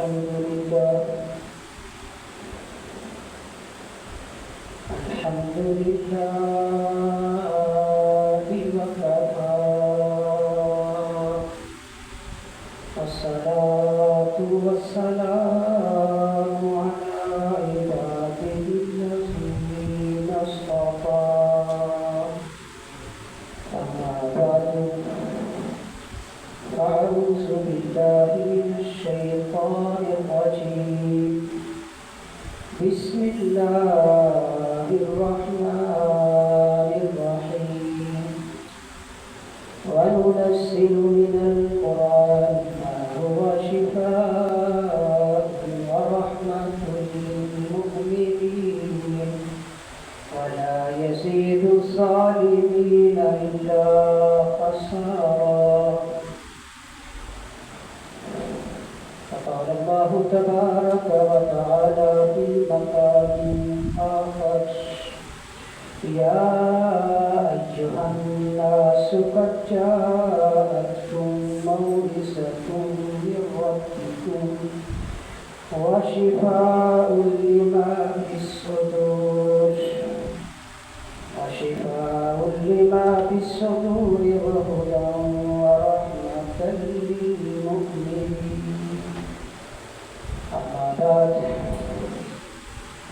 الحمد لله وكفى والصلاة والسلام على عباده الذين اصطفى أما بعد فأعوذ بالله من الشيطان الرجيم بسم الله الرحمن الرحيم وننزل من القرآن ما هو شفاء ورحمة للمؤمنين ولا يزيد الظالمين إلا خسارا. فقال الله تبارك وتعالى في مقام آخر يا أيها الناس قد جاءتكم موعظة من ربكم وشفاء لما في الصدور وهدى ورحمة للمؤمنين. أما بعد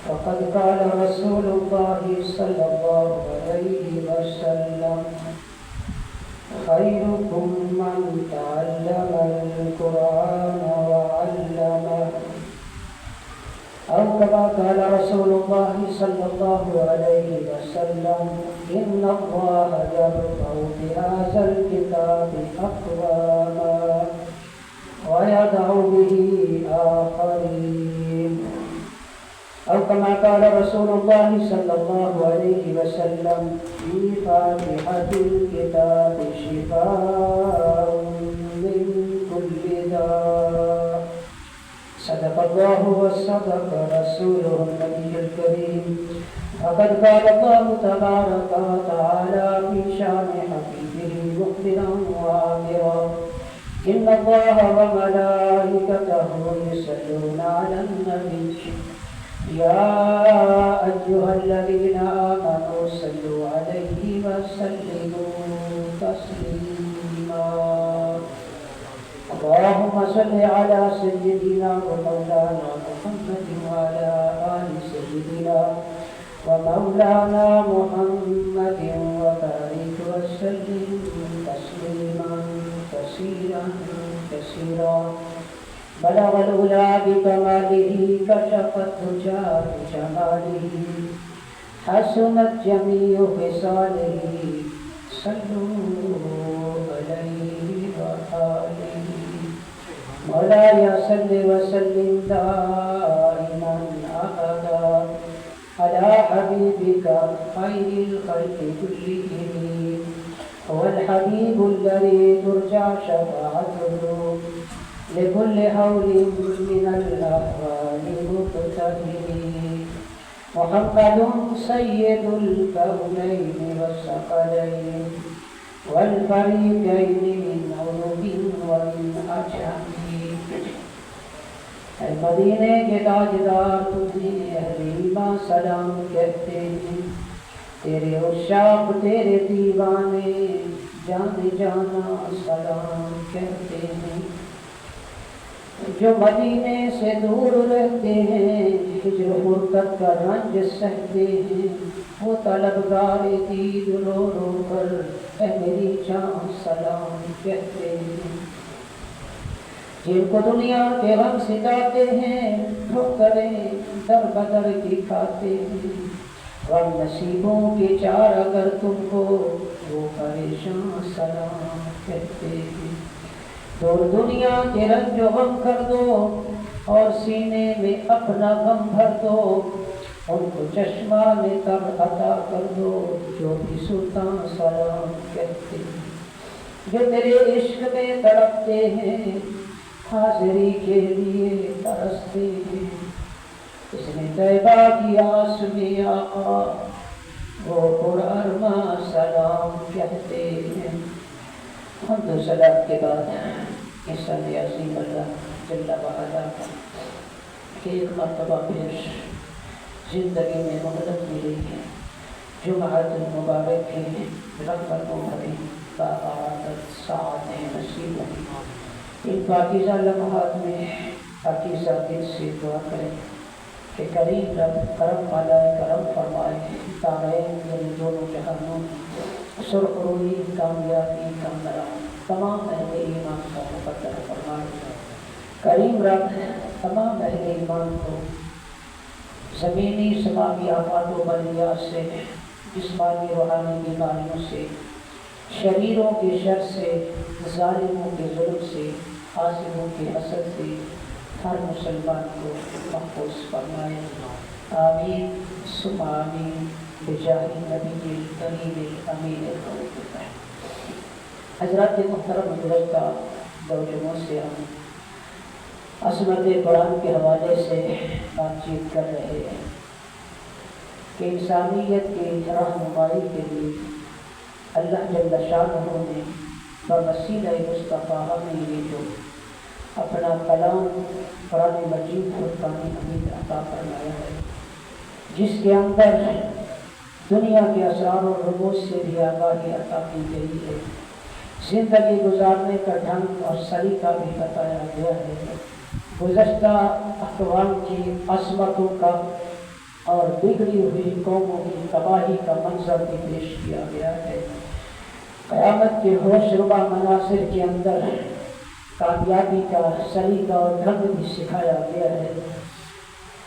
فقد قال رسول الله صلى الله عليه وسلم خيركم من تعلم القرآن وعلمه، أو كما قال رسول الله صلى الله عليه وسلم إن الله يرفع بهذا الكتاب أقواما ويضع به آخرين، أو كما قال رسول الله صلى الله عليه وسلم في فاتحة الكتاب شفاء من كل داء. صدق الله وصدق رسوله النبي الكريم. فقد قال الله تبارك وتعالى في شان حبيبه مخبرا وآمرا إن الله وملائكته يصلون على النبي يا أيها الذين آمنوا صلوا عليه وسلموا تسليما. اللهم صل على سيدنا ومولانا محمد وعلى آل سيدنا ومولانا محمد وبارك وسلم تسليما كثيرا كثيرا. بلغ العلا بكماله كشف الدجى بجماله حسنت جميع خصاله صلوا عليه وآله. مولاي صل وسلم دائما أبدا على حبيبك خير الخلق كلهم، هو الحبيب الذي ترجى شفاعته لكل حول من الأحوال مقتدر. محمد سيد الكونين والثقلين والفريقين من عرب ومن عجم. اے مدینے کے تاجدار تجھے اہل ایمان سلام کہتے ہیں، تیرے عشاق تیرے دیوانے جان جانا سلام کہتے ہیں. جو مدینے سے دور رہتے ہیں ہجر غربت کا رنج سہتے ہیں، وہ طلبگار دید رو رو کر اے میری جان سلام کہتے ہیں. جن کو دنیا کے غم ستاتے ہیں ٹھوکریں در بدر کی کھاتے ہیں، غم نصیبوں کے چار اگر تم کو وہ پریشان سلام کہتے ہیں. دور دنیا کے رنج و غم کر دو اور سینے میں اپنا غم بھر دو، ان کو چشمان تر عطا کر دو جو بھی سلطان سلام کہتے ہیں. جو تیرے عشق میں تڑپتے ہیں حاضری کے لیے ترستے ہیں، اس نے طیبہ کی آس میں آقا وہ پرارما سلام کہتے ہیں. حمد و صلاۃ کے بعد اس عظیم اللہ جل وعلا کہ ایک مرتبہ پھر زندگی میں مہلت ملی ہے، جمعۃ المبارک ہے، رحمتوں بھری بابرکت سعادتیں نصیب ہوئی۔ ان پاکیزہ لمحات میں پاکیزہ دل سے دعا کریں کہ کریم رب کرم والا کرم فرمائے، دارین یعنی دونوں جہانوں سرخ روئی کامیابی کامران تمام اہل ایمان کا مقدر فرمائے۔ کریم رب تمام اہل ایمان کو زمینی سماوی آفات و بلیات سے، جسمانی روحانی بیماریوں سے، شریروں کے شر سے، ظالموں کے ظلم سے، حاسدوں کے حسد سے ہر مسلمان کو محفوظ فرمائے۔ آمین ثم آمین بجاہ نبی کریم امین القول۔ حضرات محترم گزشتہ دو جمعوں سے ہم عظمت قرآن کے حوالے سے بات چیت کر رہے ہیں کہ انسانیت کی رہنمائی کے لیے اللہ جل شانہ نے بوسیلہ مصطفیٰ ہمیں یہ جو اپنا کلام قرآن مجید فرقان حمید عطا فرمایا ہے، جس کے اندر دنیا کے اسرار و رموز سے بھی آگاہی عطا کی گئی ہے، زندگی گزارنے کا ڈھنگ اور سلیقہ بھی بتایا گیا ہے، گزشتہ اقوام کی عظمتوں کا اور بگڑی ہوئی قوموں کی تباہی کا منظر بھی پیش کیا گیا ہے، قیامت کے ہوش ربا مناظر کے اندر کامیابی کا سلیقہ اور ڈھنگ بھی سکھایا گیا ہے،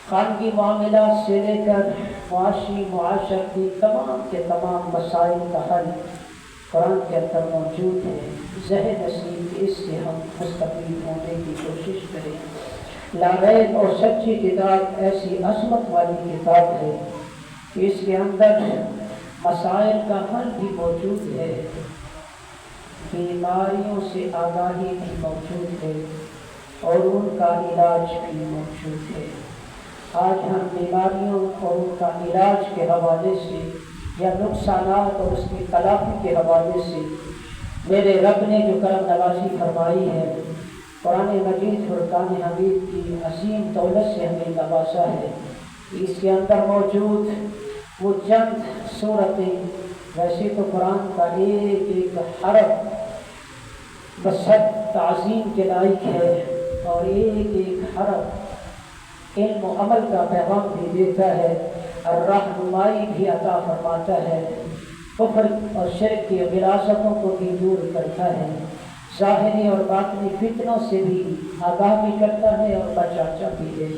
خانگی معاملات سے لے کر معاشی معاشرتی تمام کے تمام مسائل کا حل قرآن کے اندر موجود ہے۔ ذہن نصیب اس سے ہم مستفید ہونے کی کوشش کریں۔ لاریب اور سچی کتاب ایسی عظمت والی کتاب ہے کہ اس کے اندر مسائل کا حل بھی موجود ہے، بیماریوں سے آگاہی بھی موجود ہے اور ان کا علاج بھی موجود ہے۔ آج ہم بیماریوں اور ان کا علاج کے حوالے سے یا نقصانات اور اس کی تلافی کے حوالے سے میرے رب نے جو کرم نوازی فرمائی ہے، قرآن مجید فرقان حمید کی عظیم دولت سے ہمیں نوازا ہے، اس کے اندر موجود وہ چند صورتیں، ویسے تو قرآن کا ایک ایک حرف بصد تعظیم کے لائق ہے اور ایک ایک حرف علم و عمل کا پیغام بھی دیتا ہے اور رہنمائی بھی عطا فرماتا ہے، کفر اور شرک کی وراثتوں کو بھی دور کرتا ہے، ظاہری اور باطنی فتنوں سے بھی آگاہ بھی کرتا ہے اور بچاتا بھی ہے،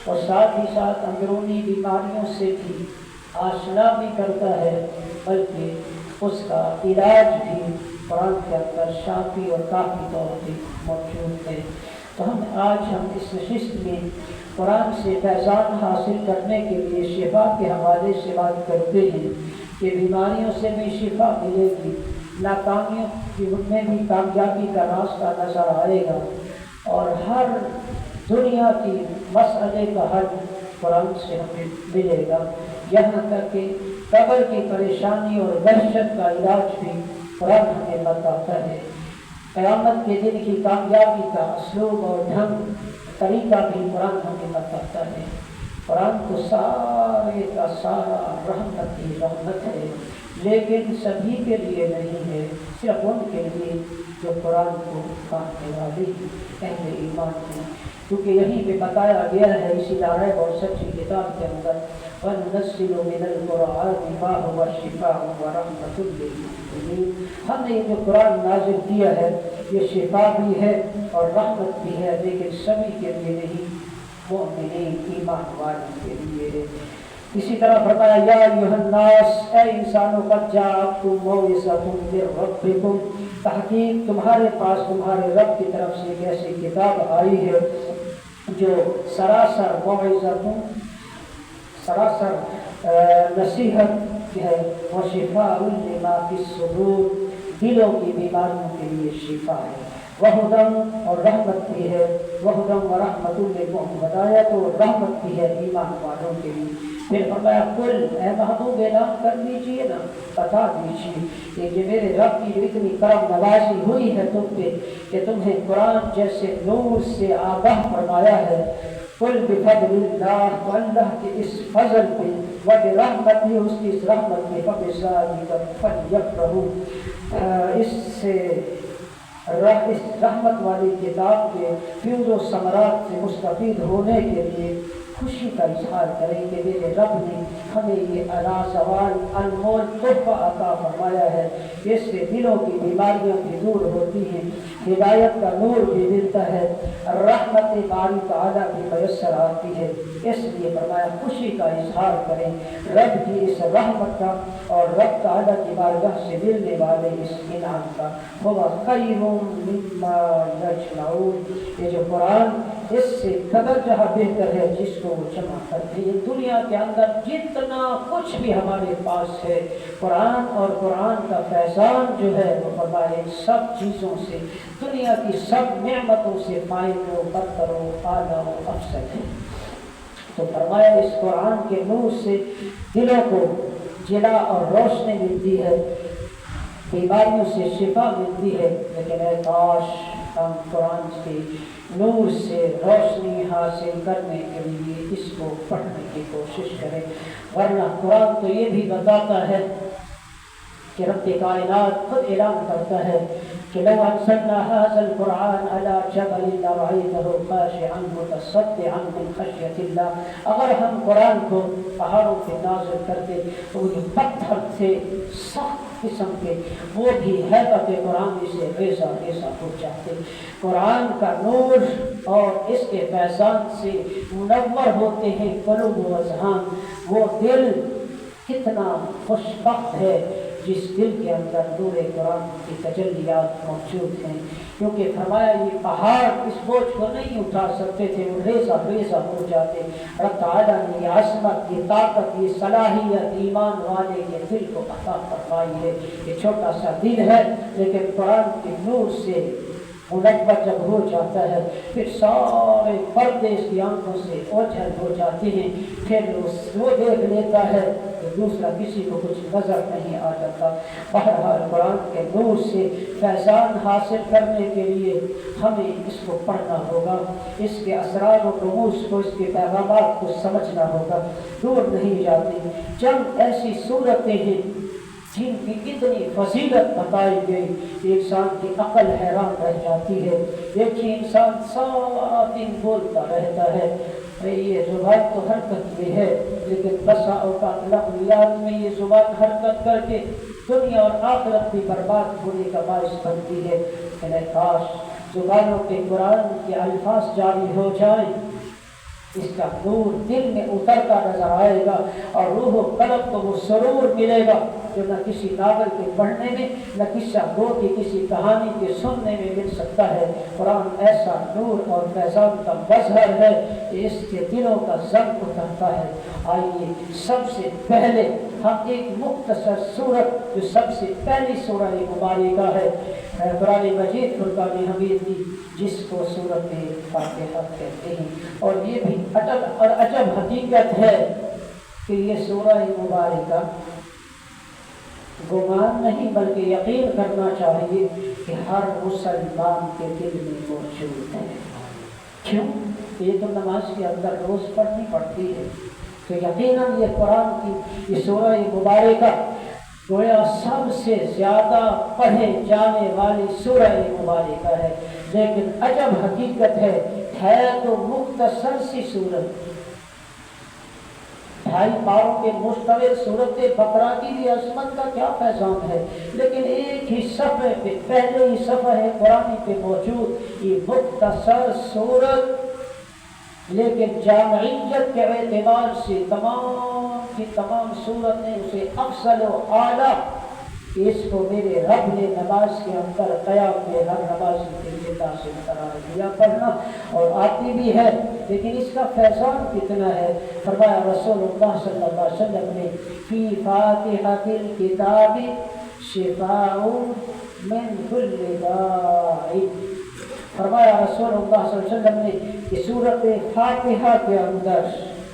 اور ساتھ ہی ساتھ اندرونی بیماریوں سے بھی آشنا بھی کرتا ہے، بلکہ اس کا علاج بھی قرآن کے اندر شافی اور کافی طور پہ موجود ہے۔ تو آج ہم اس نشست میں قرآن سے فیضان حاصل کرنے کے لیے شفا کے حوالے سے بات کرتے ہیں کہ بیماریوں سے بھی شفا ملے گی، ناکامیوں میں بھی کامیابی کا راستہ نظر آئے گا، اور ہر دنیا کی مسئلے کا حل قرآن سے ہمیں ملے گا، یہاں تک کہ قبر کی پریشانی اور وحشت کا علاج بھی قرآن ہمیں بتاتا ہے، قیامت کے دن کی کامیابی کا اسلوب اور ڈھنگ طریقہ بھی قرآن ہمیں بتاتا ہے۔ قرآن تو سارے کا سارا رحمت ہی رحمت ہے، لیکن سبھی کے لیے نہیں ہے، صرف ان کے لیے جو قرآن کو ماننے والے اہل ایمان ہیں، کیونکہ یہیں پہ بتایا گیا ہے اسی لاریب اور سچی کتاب کے اندر وَنُنَزِّلُ مِنَ الْقُرْآنِ مَا هُوَ شِفَاءٌ وَرَحْمَةٌ لِّلْمُؤْمِنِينَ۔ ہم نے جو قرآن نازل کیا ہے یہ شفا بھی ہے اور رحمت بھی ہے، لیکن سبھی کے لیے نہیں، مؤمنین ایمان والوں کے لیے ہے۔ اسی طرح فرمایا یا ایھا الناس، اے انسانوں، قد جاءتکم موعظۃ من ربکم، تحقیق تمہارے پاس تمہارے رب کی طرف سے ایک ایسی کتاب آئی ہے جو سراسر موعظۃ، سراسر نصیحت ہے، وشفاء لما فی الصدور، دلوں کی بیماریوں کے لیے شفا ہے، وہدی اور رحمت بھی ہے، وہدی و رحمت للمؤمنین، ہدایت اور رحمت بھی ہے ایمان والوں کے لیے۔ پھر فرمایا کل اے محبوب اعلان کر دیجئے نا، بتا دیجئے کہ میرے رب کی جو اتنی کرم نوازی ہوئی ہے تم پہ کہ تمہیں قرآن جیسے نور سے آگاہ فرمایا ہے، قل بفضل اللہ، تو اللہ کے اس فضل پہ وبرحمتہ، اس کی اس رحمت پہ فبذالک فلیفرحوا، اس رحمت والی کتاب کے فیوز و ثمرات سے مستفید ہونے کے لیے خوشی کا اظہار کریں کہ میرے رب نے ہمیں یہ لازوال انمول تحفہ عطا فرمایا ہے، اس سے دلوں کی بیماریاں بھی دور ہوتی ہیں، ہدایت کا نور بھی ملتا ہے، رحمت باری تعالیٰ بھی میسر آتی ہے۔ اس لیے فرمایا خوشی کا اظہار کریں رب کی اس رحمت کا اور رب تعالیٰ کی بارگاہ سے ملنے والے اس انعام کا۔ هو خیر مما یجمعون، یہ جو قرآن اس سے قدر جہاں بہتر ہے جس کو وہ جمع کرتے ہیں۔ دنیا کے اندر جتنا کچھ بھی ہمارے پاس ہے، قرآن اور قرآن کا فیضان جو ہے وہ فرمائے سب چیزوں سے، دنیا کی سب نعمتوں سے فائد و برتر و اعلیٰ و افضل ہے۔ تو فرمایا اس قرآن کے نور سے دلوں کو جلا اور روشنی ملتی ہے، بیماریوں سے شفا ملتی ہے، لیکن اے کاش ہم قرآن کے نور سے روشنی حاصل کرنے کے لیے اس کو پڑھنے کی کوشش کریں، ورنہ قرآن تو یہ بھی بتاتا ہے کہ رب کائنات خود اعلان کرتا ہے کہ لو انزلنا هذا القرآن على جبل لرأيته خاشعا متصدعا من خشية الله، اگر ہم قرآن کو پہاڑوں پہ نازل کرتے تو وہ پتھر تھے سخت قسم کے، وہ بھی ہیبت قرآن سے ریزہ ریزہ ہو جاتے۔ قرآن کا نور اور اس کے فیضان سے منور ہوتے ہیں قلوب و اذہان۔ وہ دل کتنا خوشبخت ہے جس دل کے اندر نور قرآن کی تجلیات موجود ہیں، کیونکہ فرمایا یہ پہاڑ اس بوجھ کو نہیں اٹھا سکتے تھے، وہ ریزہ ریزہ ہو جاتے۔ رب تعالیٰ نے یہ عظمت، یہ طاقت، یہ صلاحیت ایمان والے کے دل کو عطا فرمائی ہے۔ یہ چھوٹا سا دل ہے لیکن قرآن کے نور سے منور جب ہو جاتا ہے پھر سارے پردے اس کی آنکھوں سے اوجھل ہو جاتے ہیں، پھر وہ دیکھ لیتا ہے کہ دوسرا کسی کو کچھ نظر نہیں آ جاتا۔ بہرحال قرآن کے نور سے فیضان حاصل کرنے کے لیے ہمیں اس کو پڑھنا ہوگا، اس کے اسرار و رموز کو، اس کے پیغامات کو سمجھنا ہوگا، دور نہیں جاتے۔ چند ایسی صورتیں ہیں جن کی اتنی فضیلت بتائی گئی کہ انسان کی عقل حیران رہ جاتی ہے۔ دیکھیے انسان سارا دن بولتا رہتا ہے، یہ زبان تو حرکت میں ہے، لیکن بسا اوقات لغویات میں یہ زبان حرکت کر کے دنیا اور آخرت بھی برباد ہونے کا باعث بنتی ہے۔ کہ کاش زبانوں کے قرآن کے الفاظ جاری ہو جائیں، اس کا نور دل میں اترتا نظر آئے گا اور روح و قلب کو وہ سرور ملے گا جو نہ کسی ناول کے پڑھنے میں، نہ قصہ گو کی کسی کہانی کے سننے میں مل سکتا ہے۔ قرآن ایسا نور اور فیضان کا مظہر ہے کہ اس کے دلوں کا ضبط اترتا ہے۔ آئیے سب سے پہلے ہم ایک مختصر سورت جو سب سے پہلی سورہ مبارکہ ہے قرآن مجید فرقان حمید کی، جس کو سورۃ فاتحہ کہتے ہیں، اور یہ بھی عجب اور عجب حقیقت ہے کہ یہ سورہ مبارکہ گمان نہیں بلکہ یقین کرنا چاہیے کہ ہر مسلمان کے دل میں موجود ہے۔ کیوں؟ یہ تو نماز کے اندر روز پڑھنی پڑتی ہے، تو یقیناً یہ قرآن کی یہ سورہ مبارکہ گویا سب سے زیادہ پڑھے جانے والی سورہ مبارکہ ہے، لیکن عجب حقیقت ہے تو مختصر سی سورت، 2.5 پاروں کے مشتمل سورت بقرہ کی بھی عظمت کا کیا فیضان ہے، لیکن ایک ہی صفحے پہ، پہلے ہی صفحے قرآن پہ موجود یہ مختصر سورت، لیکن جامعیت کے اعتبار سے تمام کی تمام صورتیں اسے افضل و اعلیٰ، اس کو میرے رب نے نماز کے اندر قیام میں ہر نماز کے لیے لازم قرار دیا پڑھنا، اور آتی بھی ہے، لیکن اس کا فیضان کتنا ہے۔ فرمایا رسول اللہ صلی اللہ علیہ وسلم نے فی فاتحۃ الکتاب شفاء من کل داء، فرمایا رسول اللہ صلی اللہ علیہ وسلم نے کہ سورۃ فاتحہ کے اندر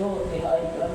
2/3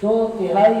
2/3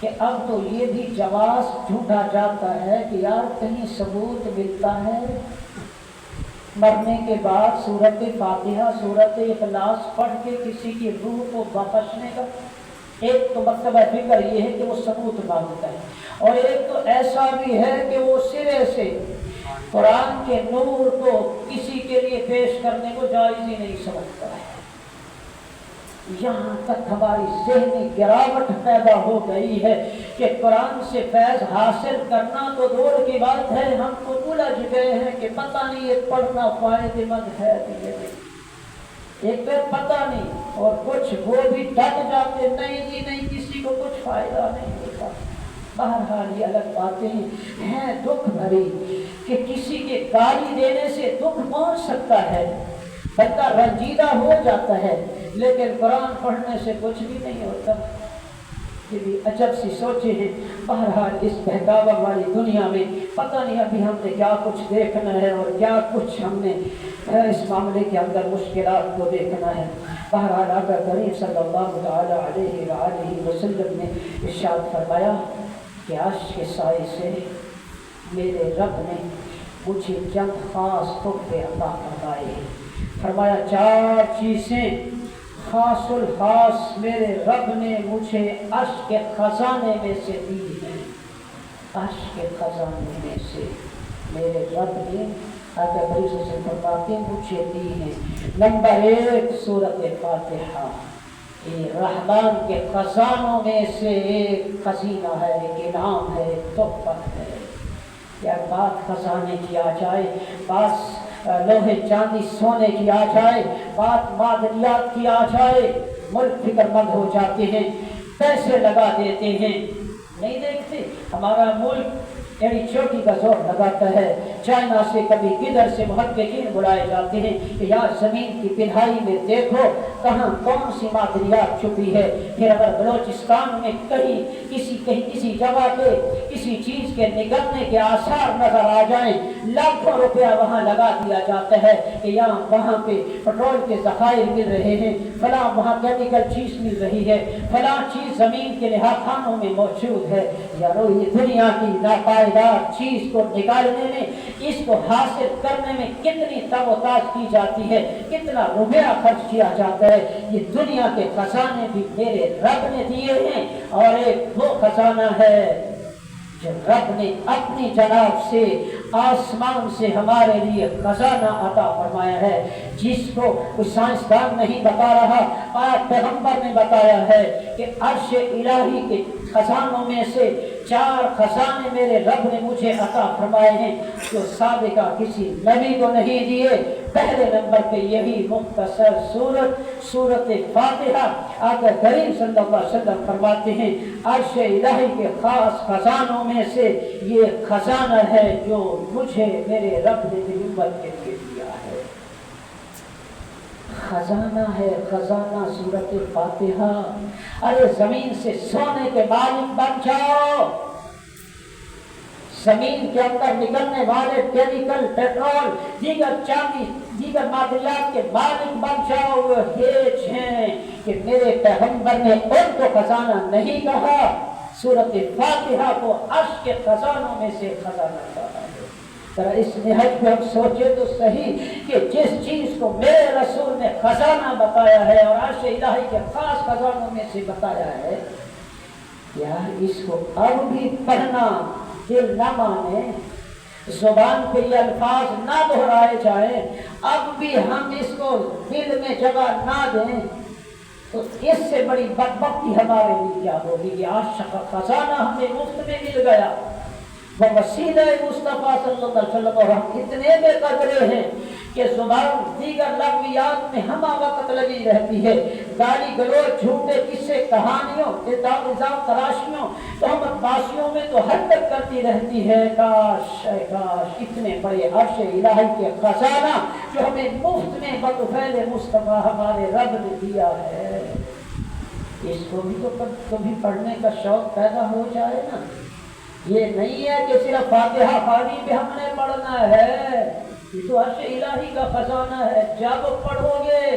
کہ اب تو یہ بھی جواز ڈھونڈا جاتا ہے کہ یار کہیں ثبوت ملتا ہے مرنے کے بعد سورت فاتحہ سورت اخلاص پڑھ کے کسی کی روح کو بخشنے کا۔ ایک تو مرتبہ فکر یہ ہے کہ وہ ثبوت مانگتا ہے، اور ایک تو ایسا بھی ہے کہ وہ سرے سے قرآن کے نور کو کسی کے لیے پیش کرنے کو جائز ہی نہیں سمجھتا ہے۔ یہاں تک ہماری ذہنی گراوٹ پیدا ہو گئی ہے کہ قرآن سے فیض حاصل کرنا تو دور کی بات ہے، ہم تو الجھ گئے ہیں کہ پتہ نہیں یہ پڑھنا فائدہ مند ہے کہ نہیں، ایک تو پتہ نہیں، اور کچھ وہ بھی ڈٹ جاتے نہیں جی نہیں کسی کو کچھ فائدہ نہیں ہوتا۔ بہرحال یہ الگ باتیں ہیں دکھ بھری کہ کسی کے گالی دینے سے دکھ پہنچ سکتا ہے، بندہ رنجیدہ ہو جاتا ہے، لیکن قرآن پڑھنے سے کچھ بھی نہیں ہوتا۔ یہ بھی عجب سی سوچے ہیں۔ بہرحال اس بہکاوا والی دنیا میں پتہ نہیں ابھی ہم نے کیا کچھ دیکھنا ہے اور کیا کچھ ہم نے اس معاملے کے اندر مشکلات کو دیکھنا ہے۔ بہرحال آقا کریم صلی اللہ تعالی علیہ وآلہ وسلم نے ارشاد فرمایا کہ عرش کے سائے سے میرے رب نے مجھے چند خاص تحفے عطا فرمائے ہیں۔ فرمایا چار چیزیں خاص الخاص میرے رب نے مجھے عرش کے خزانے میں سے دی ہیں، عرش کے خزانے میں سے میرے رب نے آقا کریم سے فرماتے مجھے دی ہیں۔ نمبر 1 سورت فاتحہ، یہ رحمان کے خزانوں میں سے ایک خزینہ ہے، ایک انعام ہے، ایک تحفہ ہے۔ یا بات خزانے کی آ جائے، بات لوہے چاندی سونے کی آ جائے، بات معدنیات کی آ جائے، ملک فکر مند ہو جاتے ہیں، پیسے لگا دیتے ہیں۔ نہیں دیکھتے ہمارا ملک یعنی چوٹی کا زور لگاتا ہے، چائنا سے کبھی کدھر سے محققین بلائے جاتے ہیں کہ یار زمین کی پنہائی میں دیکھو کہاں کون سی معدنیات چھپی ہے۔ پھر اگر بلوچستان میں کسی جگہ پہ کسی چیز کے نکلنے کے آثار نظر آ جائیں، لاکھوں روپیہ وہاں لگا دیا جاتا ہے کہ یہاں وہاں پہ پٹرول کے ذخائر مل رہے ہیں، فلاں وہاں کیمیکل چیز مل رہی ہے، فلاں چیز زمین کے لحاظ خانوں میں موجود ہے۔ یارو یہ دنیا کی ناپائیدار چیز کو نکالنے میں، اس کو حاصل کرنے میں کتنی تاب و تاش کی جاتی ہے، کتنا روپیہ خرچ کیا جاتا ہے۔ یہ دنیا کے خزانے بھی میرے رب نے دیے ہیں، اور ایک وہ خزانہ ہے جو رب نے اپنی جناب سے آسمان سے ہمارے لیے خزانہ عطا فرمایا ہے، جس کو کوئی سائنسدان نہیں بتا رہا، پاک پیغمبر نے بتایا ہے کہ عرش الہی کے خزانوں میں سے 4 خزانے میرے رب نے مجھے عطا فرمائے ہیں جو سابقہ کسی نبی کو نہیں دیے۔ پہلے نمبر پہ یہی مختصر سورت فاتحہ، آقا کریم صلی اللہ علیہ وسلم فرماتے ہیں عرش الہی کے خاص خزانوں میں سے یہ خزانہ ہے جو مجھے میرے رب نے نبوت کے لیے دیا ہے۔ خزانہ ہے، خزانہ سورت فاتحہ۔ ارے زمین سے سونے کے مالک بن جاؤ، زمین کے اندر نکلنے والے کیمیکل، پیٹرول، دیگر چاندی، دیگر معدنیات کے مالک بن جاؤ۔ وہ ہیج ہیں کہ میرے پیغمبر نے ان کو خزانہ نہیں کہا، سورت فاتحہ کو عرش کے خزانوں میں سے خزانہ کہا ہے۔ ذرا اس نہج پہ ہم سوچے تو صحیح کہ جس چیز کو میرے رسول نے خزانہ بتایا ہے اور عرش الہی کے خاص خزانوں میں سے بتایا ہے، یار اس کو اب بھی پڑھنا دل نہ مانے، زبان پہ یہ الفاظ نہ دہرائے جائیں، اب بھی ہم اس کو دل میں جگہ نہ دیں، تو اس سے بڑی بدبختی ہمارے لیے کیا ہوگی کہ عرش کا خزانہ ہمیں مفت میں مل گیا، وہ وسیلہ مصطفیٰ صلی اللہ علیہ وسلم، اور ہم اتنے بے قدرے ہیں کہ زبان دیگر لغویات میں ہمہ وقت لگی رہتی ہے، گالی گلوچ، جھوٹے قصے، کہانیوں، الزام تراشیوں، تہمت بازیوں میں تو حد تک کرتی رہتی ہے۔ کاش اے کاش اتنے بڑے عرش الہی کے خزانہ جو ہمیں مفت میں بطفیل مصطفیٰ ہمارے رب نے دیا ہے، اس کو بھی تو کبھی پڑھنے کا شوق پیدا ہو جائے نا۔ یہ نہیں ہے کہ صرف فاتحہ خانی پہ ہم نے پڑھنا ہے، یہ تو عرش الہی کا خزانہ ہے۔ جب پڑھو گے،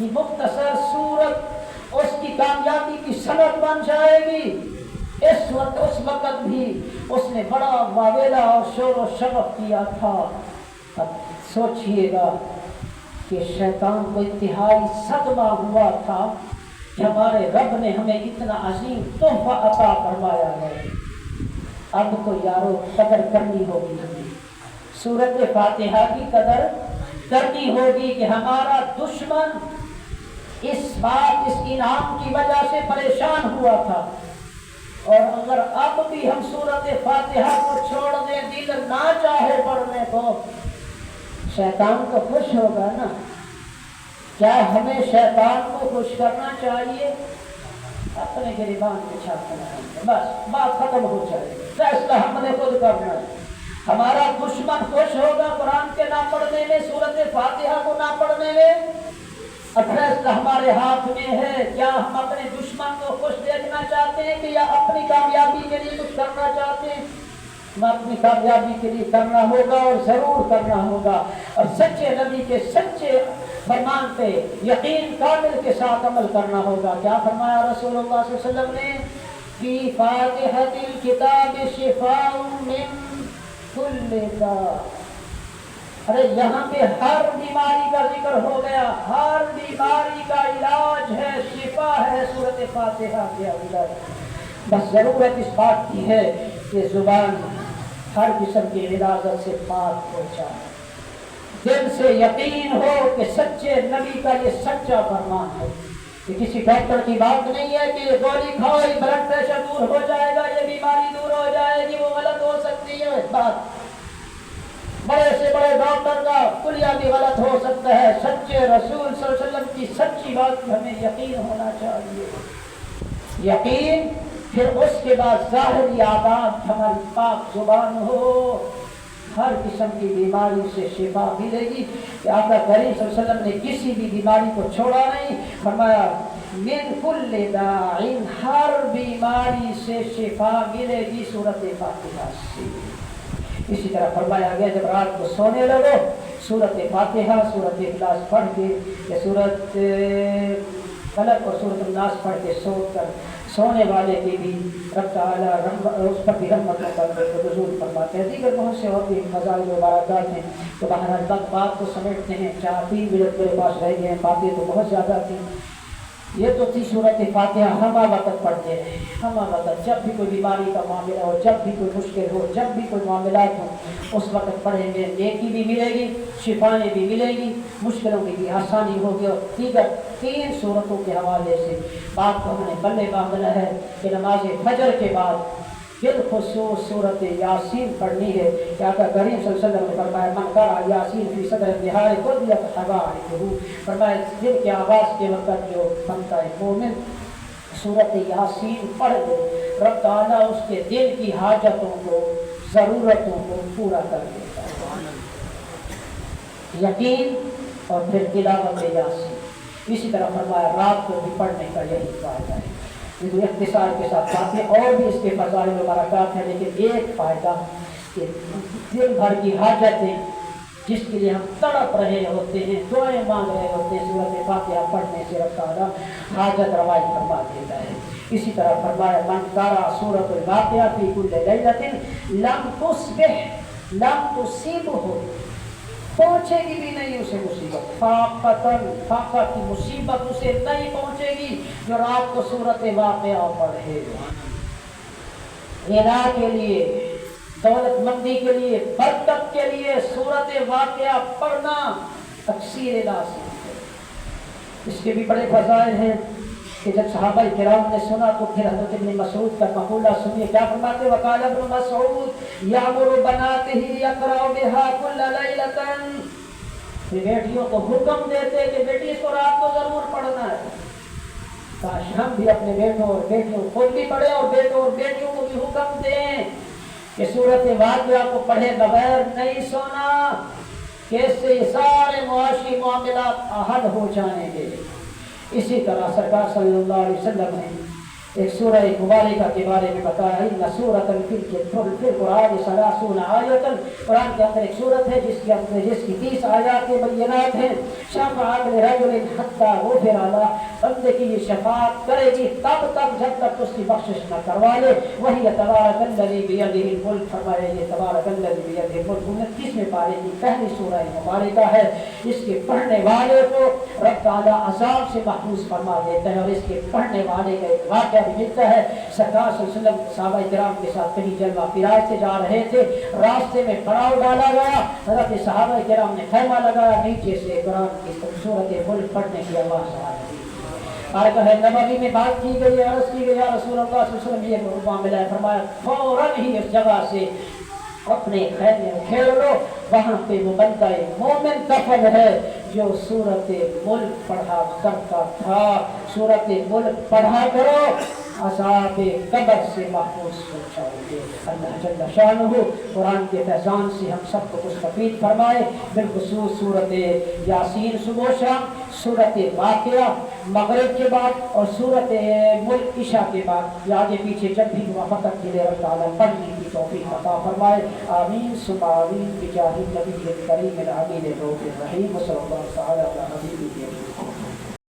یہ مختصر صورت اس کی کامیابی کی سند بن جائے گی۔ اس وقت بھی اس نے بڑا واویلا اور شور و شغف کیا تھا۔ اب سوچئے گا کہ شیطان کو انتہائی صدمہ ہوا تھا کہ ہمارے رب نے ہمیں اتنا عظیم تحفہ عطا فرمایا ہے، اب تو یارو قدر کرنی ہوگی، سورۃ فاتحہ کی قدر کرنی ہوگی کہ ہمارا دشمن اس انعام کی وجہ سے پریشان ہوا تھا، اور اگر اب بھی ہم سورۃ فاتحہ کو چھوڑ دیں، دل نہ چاہے پڑھنے کو، شیطان کو خوش ہوگا نا؟ کیا ہمیں شیطان کو خوش کرنا چاہیے؟ اپنے گریبان کے چھاپنا ہے، بس بات ختم ہو جائے، فیصلہ ہم نے خود کرنا ہے۔ ہمارا دشمن خوش ہوگا قرآن کے نہ پڑھنے میں، سورۃ فاتحہ کو نہ پڑھنے میں، اب فیصلہ ہمارے ہاتھ میں ہے۔ کیا ہم اپنے دشمن کو خوش دیکھنا چاہتے ہیں کہ یا اپنی کامیابی کے لیے کچھ کرنا چاہتے ہیں؟ ہم اپنی کامیابی کے لیے کرنا ہوگا، اور ضرور کرنا ہوگا، اور سچے نبی کے سچے فرمان پہ یقین کامل کے ساتھ عمل کرنا ہوگا۔ کیا فرمایا رسول اللہ صلی اللہ علیہ وسلم نے؟ فی فاتحۃ الکتاب شفاء من کل داء۔ ارے یہاں پہ ہر بیماری کا ذکر ہو گیا، ہر بیماری کا علاج ہے، شفا ہے سورۃ فاتحہ کے اندر۔ بس ضرورت اس بات کی ہے کہ زبان ہر قسم کی غلاظت سے پاک ہو جائے، دل سے یقین ہو کہ سچے نبی کا یہ سچا فرمان ہے، کہ کسی ڈاکٹر کی بات نہیں ہے کہ یہ گولی کھاؤ یہ بلڈ پریشر دور ہو جائے گا، یہ بیماری دور ہو جائے گی، وہ غلط ہو سکتی ہے بات، بڑے سے بڑے ڈاکٹر کا کلیہ بھی غلط ہو سکتا ہے۔ سچے رسول صلی اللہ علیہ وسلم کی سچی بات کی ہمیں یقین ہونا چاہیے، یقین، پھر اس کے بعد ظاہری عادات ہماری پاک زبان ہو، ہر قسم کی بیماری سے شفا ملے گی۔ کہ آقا کریم صلی اللہ علیہ وسلم نے کسی بھی بیماری کو چھوڑا نہیں، فرمایا من کل داء، ہر بیماری سے شفا ملے گی سورۃ فاتحہ سے۔ اسی طرح فرمایا گیا جب رات کو سونے لگو سورۃ فاتحہ، سورۃ اخلاص پڑھ کے، یا سورۃ فلق اور سورۃ الناس پڑھ کے سو کر سونے والے کی بھی رب تعالیٰ اس پر بھی رحمتوں کا نزول فرماتے ہیں۔ دیگر بہت سے اور بھی فضائل و برکات ہیں، تو بہرحال بات کو سمیٹتے ہیں، 4-3 منٹ میرے پاس رہ گئے ہیں، باتیں تو بہت زیادہ تھیں۔ یہ تو تھی سورۃ فاتحہ، ہم وقت پڑھتے ہیں، ہم وقت جب بھی کوئی بیماری کا معاملہ ہو، جب بھی کوئی مشکل ہو، جب بھی کوئی معاملات ہوں، اس وقت پڑھیں گے، نیکی بھی ملے گی، شفائیں بھی ملیں گی، مشکلوں کی بھی آسانی ہوگی۔ اور دیگر 3 سورتوں کے حوالے سے بات کو ہم نے پلے باندھنا ہے کہ نماز فجر کے بعد بالخصوص سورۃ یاسین پڑھنی ہے۔ کہ آقا کریم صلی اللہ علیہ وسلم نے فرمایا من قرأ یاسین فی صدر النہار قضیت حوائجہ، فرمایا دن کے آغاز کے وقت جو بنتا ہے مومن سورۃ یاسین پڑھ دے، رب تعالیٰ اس کے دل کی حاجتوں کو، ضرورتوں کو پورا کر دیتا ہے۔ یقین اور پھر تلاوت یاسین۔ اسی طرح فرمایا رات کو بھی پڑھنے کا یہی فائدہ ہے۔ یہ اختصار کے ساتھ باتیں اور بھی اس کے فضائل و برکات ہیں، لیکن ایک فائدہ کہ دن بھر کی حاجتیں جس کے لیے ہم تڑپ رہے ہوتے ہیں، دعائیں مانگ رہے ہوتے ہیں، سورۃ فاتحہ پڑھنے سے رب تعالیٰ حاجت روائی فرما دیتا ہے۔ اسی طرح فرمایا من قرأ سورۃ الواقعہ فی کل لیلۃ لم تصبح لم تصیبہ، پہنچے گی بھی نہیں اسے مصیبت، فاقہ کی مصیبت اسے نہیں پہنچے گی جو رات کو سورۃ واقعہ پڑھے گا۔ غنا کے لیے، دولت مندی کے لیے، برکت کے لیے سورۃ واقعہ پڑھنا تکثیر ناصر ہے۔ اس کے بھی بڑے فضائل ہیں کہ جب صحابہ کرام نے سنا تو پھر حضرت ابن مسعود کا مقولہ سنیے کیا فرماتے ہیں۔ وقال ابن مسعود یامر بناته یقرأ بها کل لیلۃ، بیٹیوں کو حکم دیتے کہ بیٹی اس کو رات کو ضرور پڑھنا ہے۔ کاش ہم بھی اپنے بیٹوں اور بیٹیوں خود بھی پڑھیں اور بیٹوں اور بیٹیوں کو بھی حکم دیں کہ سورۃ واقعہ کو پڑھے بغیر نہیں سونا، کہ اس سے یہ سارے معاشی معاملات حل ہو جائیں گے۔ اسی طرح سرکار صلی اللہ علیہ وسلم نے ایک سورہ مبارکہ کے بارے میں بتایا ان سورۃ الفل قرآن ثلاثون آیۃ، قرآن کے اندر ایک سورت ہے جس کی 30 آیات بینات ہیں۔ شفاعت لرجل حتی غفر له، بندے کی یہ شفاعت کرے گی تب تک جب تک اس کی بخشش نہ کروا لے۔ وہی تبارک الذی بیدہ الملک، فرمایا یہ تبارک الذی بیدہ الملک 29ویں پارے کی پہلی سورہ مبارکہ ہے۔ اس کے پڑھنے والے کو رب تعالیٰ عذاب سے محفوظ فرما دیتا ہے، اور اس کے پڑھنے والے کا ایک واقعہ بھی ملتا ہے۔ سرکار صلی اللہ علیہ وسلم صحابہ کرام کے ساتھ کہیں جلوہ فراز سے جا رہے تھے، راستے میں پڑاؤ ڈالا گیا، حضرت صحابہ کرام نے خیمہ لگایا، نیچے سے قرآن کی سورۃ ملک پڑھنے کی آواز آ رہی ہے۔ بارگاہ نبوی میں بات کی گئی، عرض کی گئی یا رسول اللہ صلی اللہ علیہ وسلم یہ معاملہ ہے، فرمایا فوراً ہی اس جگہ سے اپنے خیمے کھیل لو، وہاں پہ وہ بندہ مومن دفن ہے جو سورۃ ملک پڑھا کرتا تھا۔ سورۃ ملک پڑھا کرو، عذاب قبر سے محفوظ ہو جاؤ گے۔ اللہ جل شانہ قرآن کے فیضان سے ہم سب کو مستفید فرمائے، بالخصوص سورۃ یاسین صبح و شام، سورۃ واقعہ مغرب کے بعد، اور سورۃ ملک عشاء کے بعد، یہ آگے پیچھے جب بھی موافقت کے لیے رب تعالیٰ پڑھنے کی توفیق عطا فرمائے، آمین ثم آمین، بجاہ النبی الکریم العمین الرؤوف الرحیم، صلی اللہ تعالیٰ علی نبیہ